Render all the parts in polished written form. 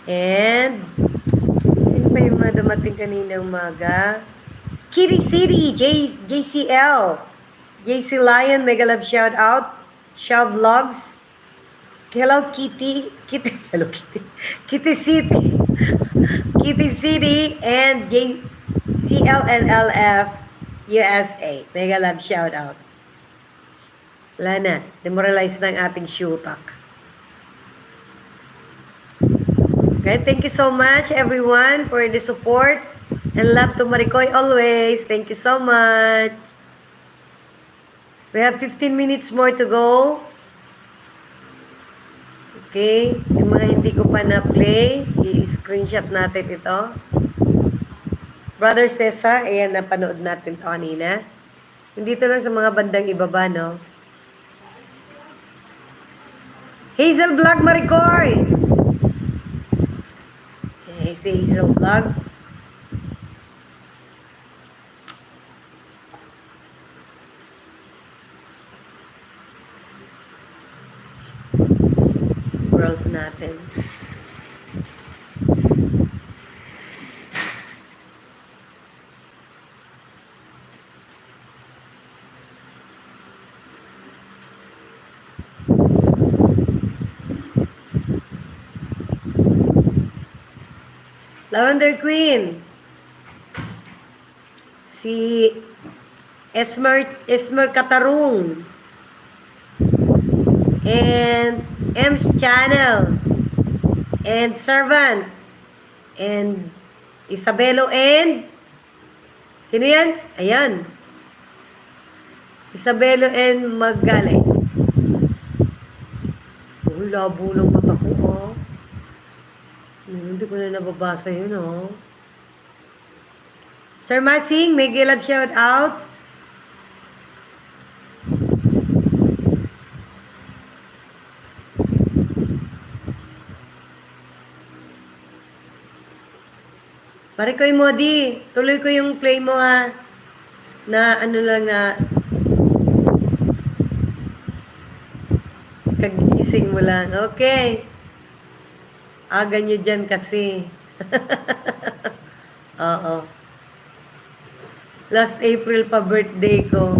And, sino pa yung mga dumating kaninang umaga? Kitty City, JCL. JC Lion, mega love shout out. Shaw Vlogs. Hello Kitty. Hello Kitty. Kitty City. Kitty City and JCL and LF USA. Mega love shout out. Wala na. Demoralize na ang ating shootak. Okay, thank you so much everyone for the support. And love to Maricoy always. Thank you so much. We have 15 minutes more to go. Okay. Yung mga hindi ko pa na-play, i-screenshot natin ito. Brother Cesar, ayan, napanood natin ito kanina. Dito lang sa mga bandang ibaba, no? Hazel Vlog Maricoy! Okay, si Hazel Vlog. Browse natin. Lavender Queen. Si Esmer Katarung. And M's Channel. And Servant. And Isabelo and sino yan? Ayan. Isabelo and Magale. Oh, labo ng mata ko, oh. Hindi ko na nababasa yun, oh. Sir Masing, may gilab shout out. Maricoy Modi, tuloy ko yung play mo, ha. Na ano lang na kagising mo lang. Okay. Aga nyo dyan kasi. Oo. Last April pa birthday ko.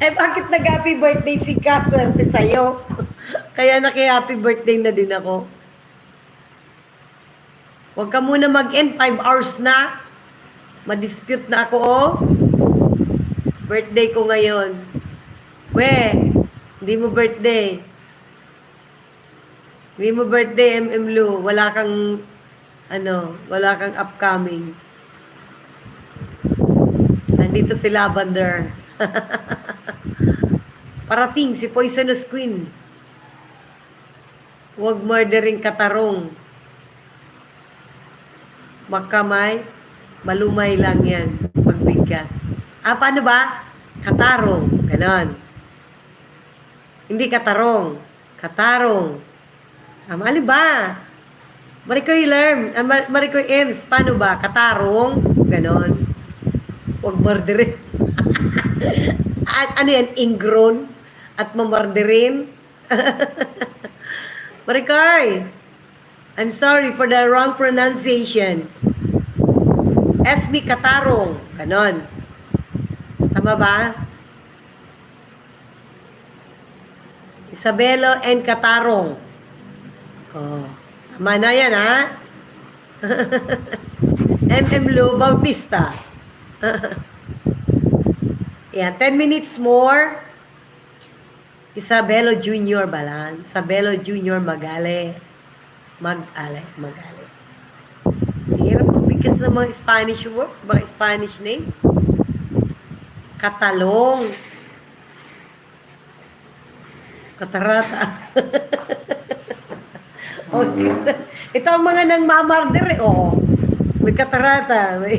Eh, bakit nag-happy birthday si Ka? Swerte sa'yo. Kaya naki-happy birthday na din ako. Huwag ka muna mag-end. 5 hours na. Madispute na ako, oh. Birthday ko ngayon. Hindi mo birthday. Hindi mo birthday, Lu. Wala kang, wala kang upcoming. Nandito si Lavender. Parating si Poisonous Queen. Huwag murdering Katarong. Magkamay, malumay lang yan. Pagbigkas. Paano ba? Katarong. Ganon. Hindi Katarong. Katarong. Mali ba? Maricoy Lerm, Maricoy Ems, paano ba? Katarong? Ganon. Huwag mardirin. Ano yan? Ingron? At mamardirin? Maricoy, I'm sorry for the wrong pronunciation. SB Katarong. Ganon. Tama ba? Isabelo and Katarong. Oh, tama na yan, ha? MM Lu Bautista. Yan, 10 minutes more. Isabelo Jr. Balan. Isabelo Jr. Magale. Magale. Hirap magbigkas ng mga Spanish word, mga Spanish name. Katalong. Katarata. Okay. Ito ang mga nang mamarder, oh. May katarata. May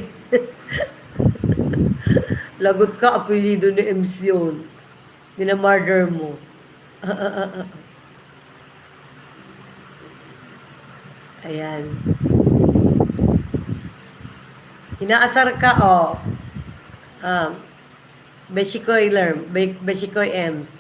lagot ka, apelido ni MC yun. Minamarder mo. Ayan. Inaasar ka, oh. Beshikoy Lerm. Beshikoy Ems.